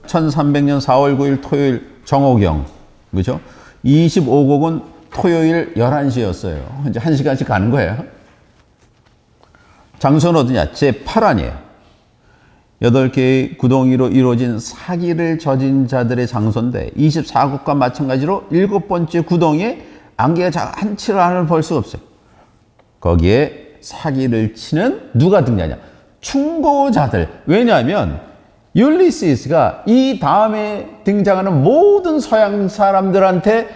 1300년 4월 9일 토요일 정오경, 그죠? 25곡은 토요일 11시였어요. 이제 1시간씩 가는 거예요. 장소는 어디냐? 제8안이에요. 8개의 구덩이로 이루어진 사기를 저진 자들의 장소인데 24곡과 마찬가지로 7번째 구덩이에 안개가 한 칠 안을 볼 수가 없어요. 거기에 사기를 치는 누가 등장하냐? 충고자들. 왜냐하면 율리시스가 이 다음에 등장하는 모든 서양 사람들한테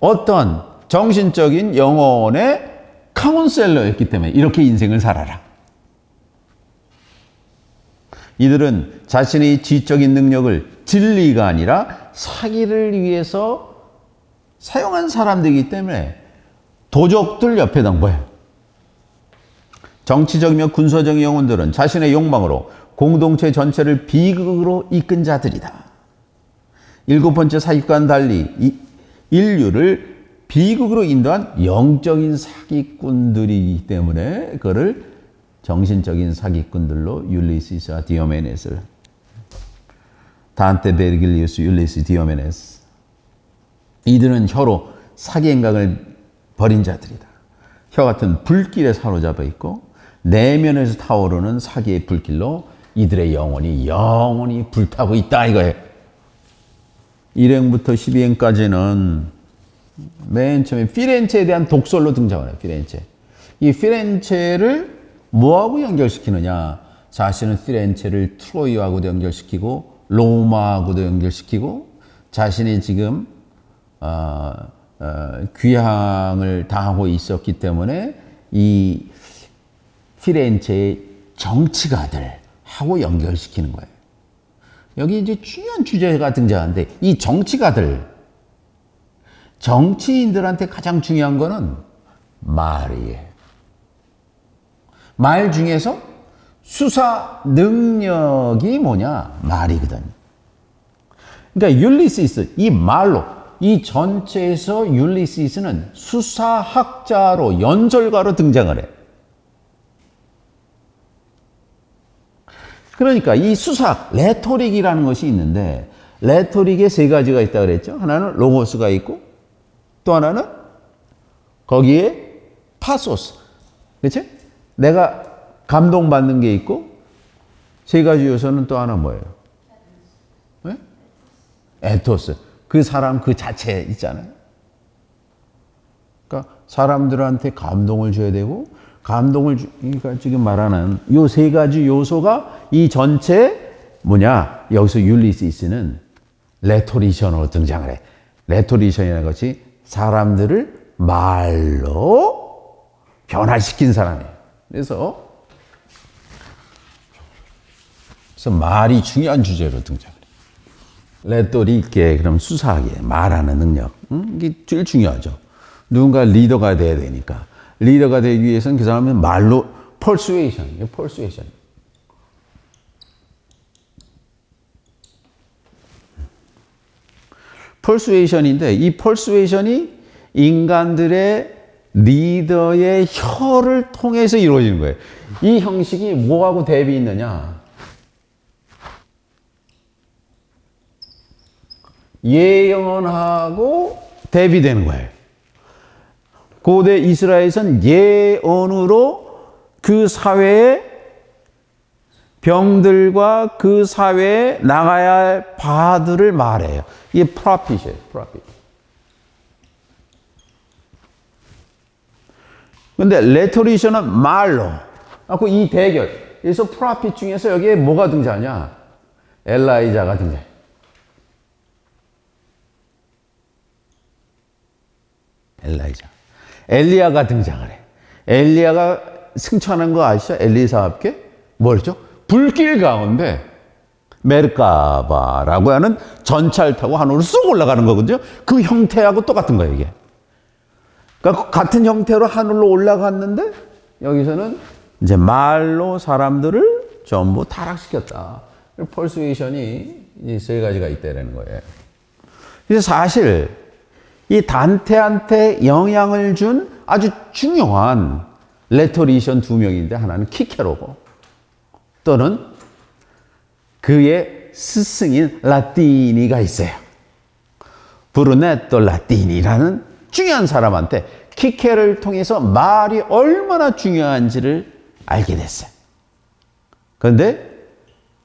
어떤 정신적인 영혼의 카운셀러였기 때문에 이렇게 인생을 살아라. 이들은 자신의 지적인 능력을 진리가 아니라 사기를 위해서 사용한 사람들이기 때문에 도적들 옆에 둔 거예요. 정치적이며 군사적인 영혼들은 자신의 욕망으로 공동체 전체를 비극으로 이끈 자들이다. 7번째 사기과는 달리 인류를 비극으로 인도한 영적인 사기꾼들이기 때문에 그거를 정신적인 사기꾼들로 율리시스와 디오메네스를, 단테, 베르길리우스, 율리시, 디오메네스, 이들은 혀로 사기 행각을 벌인 자들이다. 혀 같은 불길에 사로잡아 있고 내면에서 타오르는 사기의 불길로 이들의 영혼이 불타고 있다 이거예요. 1행부터 12행까지는 맨 처음에 피렌체에 대한 독설로 등장을 해요. 피렌체. 이 피렌체를 뭐하고 연결시키느냐? 자신은 피렌체를 트로이하고도 연결시키고 로마하고도 연결시키고 자신이 지금 귀향을 당하고 있었기 때문에 이 피렌체의 정치가들하고 연결시키는 거예요. 여기 이제 중요한 주제가 등장하는데 이 정치인들한테 가장 중요한 거는 말이에요. 말 중에서 수사 능력이 뭐냐? 말이거든. 그러니까 율리시스, 이 말로, 이 전체에서 율리시스는 수사학자로, 연설가로 등장을 해. 그러니까 이 수사학, 레토릭이라는 것이 있는데 레토릭에 3가지가 있다고 그랬죠. 하나는 로고스가 있고 또 하나는 거기에 파소스. 그렇죠? 내가 감동받는 게 있고 3가지 요소는 또 하나 뭐예요? 네? 에토스. 그 사람 그 자체 있잖아요. 그러니까 사람들한테 감동을 줘야 되고 그러니까 지금 말하는 이 3가지 요소가 이 전체 뭐냐? 여기서 율리시스는 레토리션으로 등장을 해. 레토리션이라는 것이 사람들을 말로 변화시킨 사람이에요. 그래서 말이 중요한 주제로 등장을 해요. 레토릭에 그럼 수사하기에 말하는 능력. 이게 제일 중요하죠. 누군가 리더가 돼야 되니까. 리더가 되기 위해서는 그 사람은 말로 persuasion. persuasion인데 이 persuasion이 인간들의 리더의 혀를 통해서 이루어지는 거예요. 이 형식이 뭐하고 대비 있느냐? 예언하고 대비되는 거예요. 고대 이스라엘에서는 예언으로 그 사회의 병들과 그 사회에 나가야 할 바들을 말해요. 이게 프로핏이에요. 프로핏. 근데 레토리션은 말로. 이 대결. 그래서 프로핏 중에서 여기에 뭐가 등장하냐? 엘라이자가 등장해. 엘리야가 등장을 해. 엘리야가 승천한 거 아시죠? 엘리사 함께 뭐였죠? 불길 가운데 메르카바라고 하는 전차를 타고 하늘로 쑥 올라가는 거거든요. 그 형태하고 똑같은 거예요, 이게. 그러니까 같은 형태로 하늘로 올라갔는데 여기서는 이제 말로 사람들을 전부 타락시켰다. 퍼스웨이션이 이 3가지가 있다는 거예요. 그래서 사실 이 단테한테 영향을 준 아주 중요한 레토리션 2명인데 하나는 키케로고 또는 그의 스승인 라띠니가 있어요. 브루네토 라띠니라는 중요한 사람한테 키케를 통해서 말이 얼마나 중요한지를 알게 됐어요. 그런데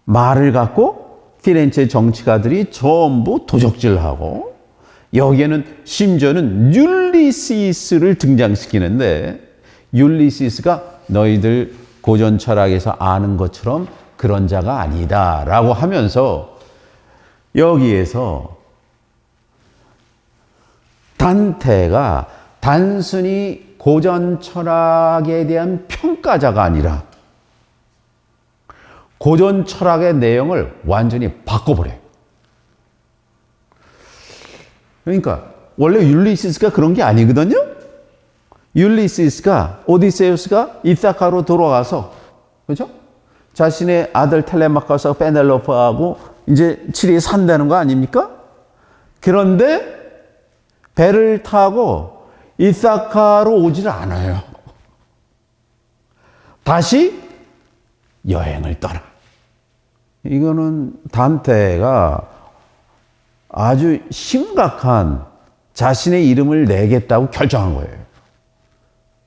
말을 갖고 피렌체 정치가들이 전부 도적질하고 여기에는 심지어는 율리시스를 등장시키는데 율리시스가 너희들 고전 철학에서 아는 것처럼 그런 자가 아니다 라고 하면서 여기에서 단테가 단순히 고전 철학에 대한 평가자가 아니라 고전 철학의 내용을 완전히 바꿔버려요. 그러니까 원래 율리시스가 그런 게 아니거든요. 율리시스가 오디세우스가 이사카로 돌아가서 그렇죠? 자신의 아들 텔레마카스와 페넬로페하고 이제 칠리에 산다는 거 아닙니까? 그런데 배를 타고 이사카로 오지를 않아요. 다시 여행을 떠나. 이거는 단테가 아주 심각한 자신의 이름을 내겠다고 결정한 거예요.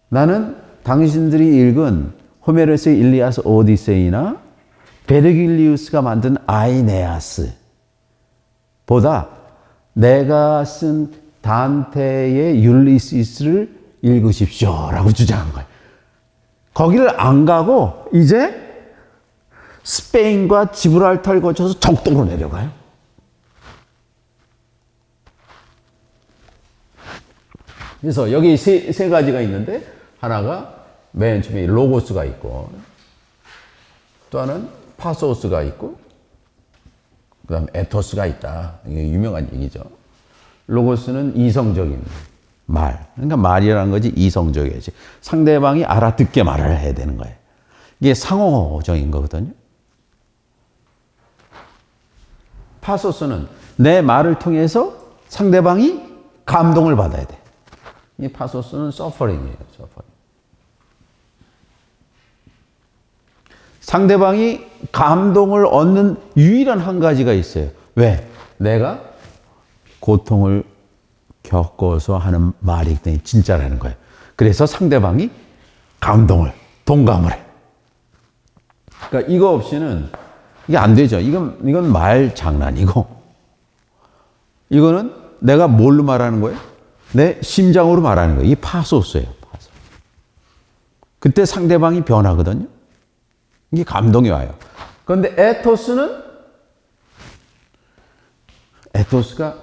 나는 당신들이 읽은 호메로스의 일리아스 오디세이나 베르길리우스가 만든 아이네아스 보다 내가 쓴 단테의 율리시스를 읽으십시오 라고 주장한 거예요. 거기를 안 가고 이제 스페인과 지브랄타를 거쳐서 적도로 내려가요. 그래서 여기 세 가지가 있는데 하나가 맨 처음에 로고스가 있고 또 하나는 파소스가 있고 그 다음에 에토스가 있다. 이게 유명한 얘기죠. 로고스는 이성적인 말. 그러니까 말이라는 거지 이성적이지. 상대방이 알아듣게 말을 해야 되는 거예요. 이게 상호적인 거거든요. 파소스는 내 말을 통해서 상대방이 감동을 받아야 돼. 이 파소스는 서퍼링이에요. 서퍼링. 상대방이 감동을 얻는 유일한 한 가지가 있어요. 왜? 내가 고통을 겪어서 하는 말이기 때문에 진짜라는 거예요. 그래서 상대방이 감동을, 동감을 해. 그러니까 이거 없이는 이게 안 되죠. 이건 말 장난이고. 이거는 내가 뭘로 말하는 거예요? 내 심장으로 말하는 거예요. 이 파소스예요. 파소. 그때 상대방이 변하거든요. 이게 감동이 와요. 그런데 에토스가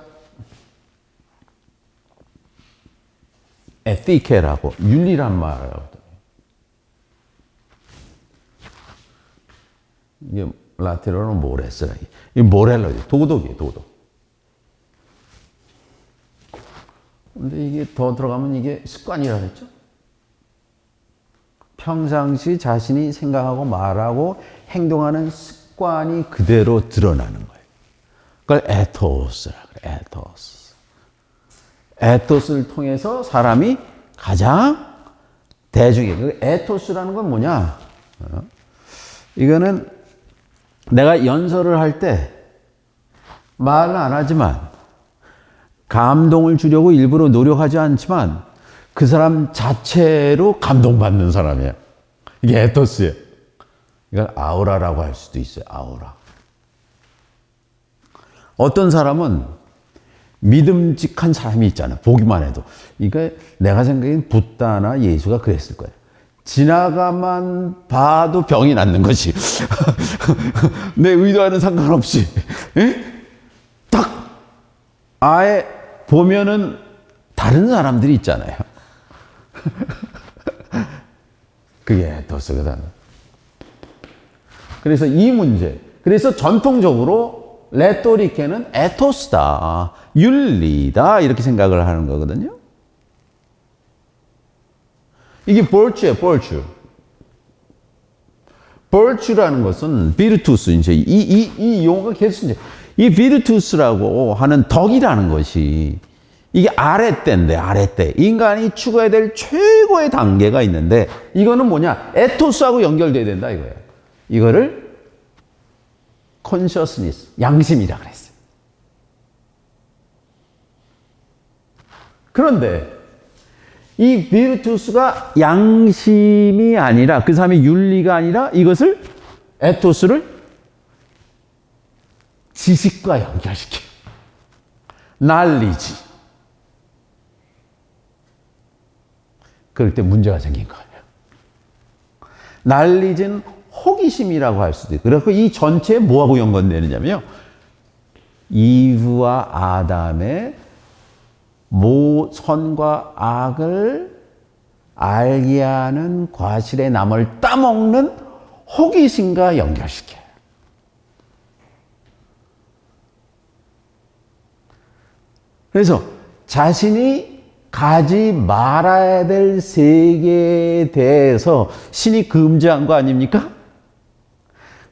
에티케라고 윤리란 말을 하거든요. 이게 라틴어로는 모레스라. 이 모렐로 도덕이에요. 도덕. 근데 이게 더 들어가면 이게 습관이라 그랬죠. 평상시 자신이 생각하고 말하고 행동하는 습관이 그대로 드러나는 거예요. 그걸 에토스라 그래요. 에토스. 에토스를 통해서 사람이 가장 대중이. 에토스라는 건 뭐냐? 이거는 내가 연설을 할 때 말은 안 하지만 감동을 주려고 일부러 노력하지 않지만 그 사람 자체로 감동받는 사람이에요. 이게 에토스예요. 이걸 아우라라고 할 수도 있어요. 아우라. 어떤 사람은 믿음직한 사람이 있잖아요. 보기만 해도. 이게 내가 생각엔 붓다나 예수가 그랬을 거예요. 지나가만 봐도 병이 낫는 거지. 내 의도와는 상관없이. 딱 아예 보면은 다른 사람들이 있잖아요. 그게 에토스거든. 그래서 이 문제. 그래서 전통적으로 레토리케는 에토스다. 윤리다. 이렇게 생각을 하는 거거든요. 이게 볼추예요, 볼추. 볼추라는 것은 비르투스, 이제 이 용어가 계속 이제 이 비르투스라고 하는 덕이라는 것이 이게 아랫대인데, 아랫대. 인간이 추구해야 될 최고의 단계가 있는데 이거는 뭐냐? 에토스하고 연결돼야 된다 이거예요. 이거를 consciousness, 양심이라 그랬어요. 그런데 이 비르투스가 양심이 아니라, 그 사람의 윤리가 아니라 이것을, 에토스를 지식과 연결시켜요. knowledge. 그럴 때 문제가 생긴 거예요. knowledge는 호기심이라고 할 수도 있고, 그래서 이 전체에 뭐하고 연관되느냐면요, 이브와 아담의 선과 악을 알게 하는 과실의 나무를 따먹는 호기심과 연결시켜요. 그래서 자신이 가지 말아야 될 세계에 대해서 신이 금지한 거 아닙니까?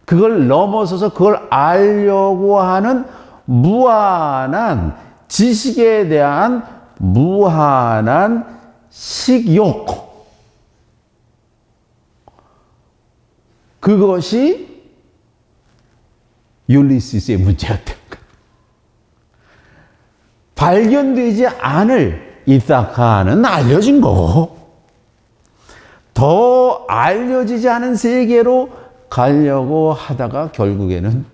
그걸 넘어서서 그걸 알려고 하는 무한한 지식에 대한 무한한 식욕. 그것이 율리시스의 문제였던 거예요. 발견되지 않을 이사카는 알려진 거고, 더 알려지지 않은 세계로 가려고 하다가 결국에는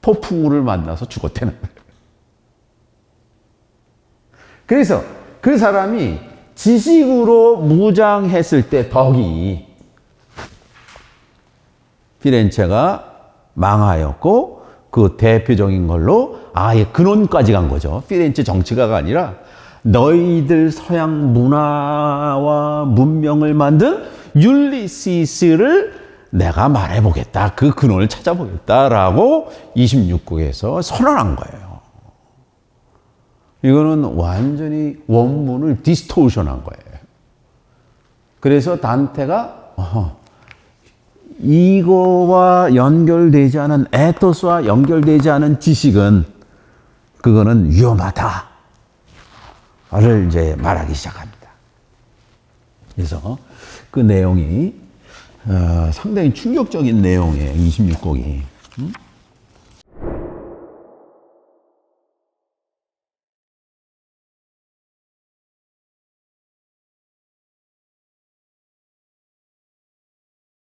폭풍우를 만나서 죽었다는 거예요. 그래서 그 사람이 지식으로 무장했을 때 덕이, 피렌체가 망하였고, 그 대표적인 걸로 아예 근원까지 간 거죠. 피렌체 정치가가 아니라 너희들 서양 문화와 문명을 만든 율리시스를 내가 말해보겠다. 그 근원을 찾아보겠다라고 26국에서 선언한 거예요. 이거는 완전히 원문을 디스토션한 거예요. 그래서 단테가 이거와 연결되지 않은, 에토스와 연결되지 않은 지식은 그거는 위험하다를 이제 말하기 시작합니다. 그래서 그 내용이 상당히 충격적인 내용이에요. 26곡이.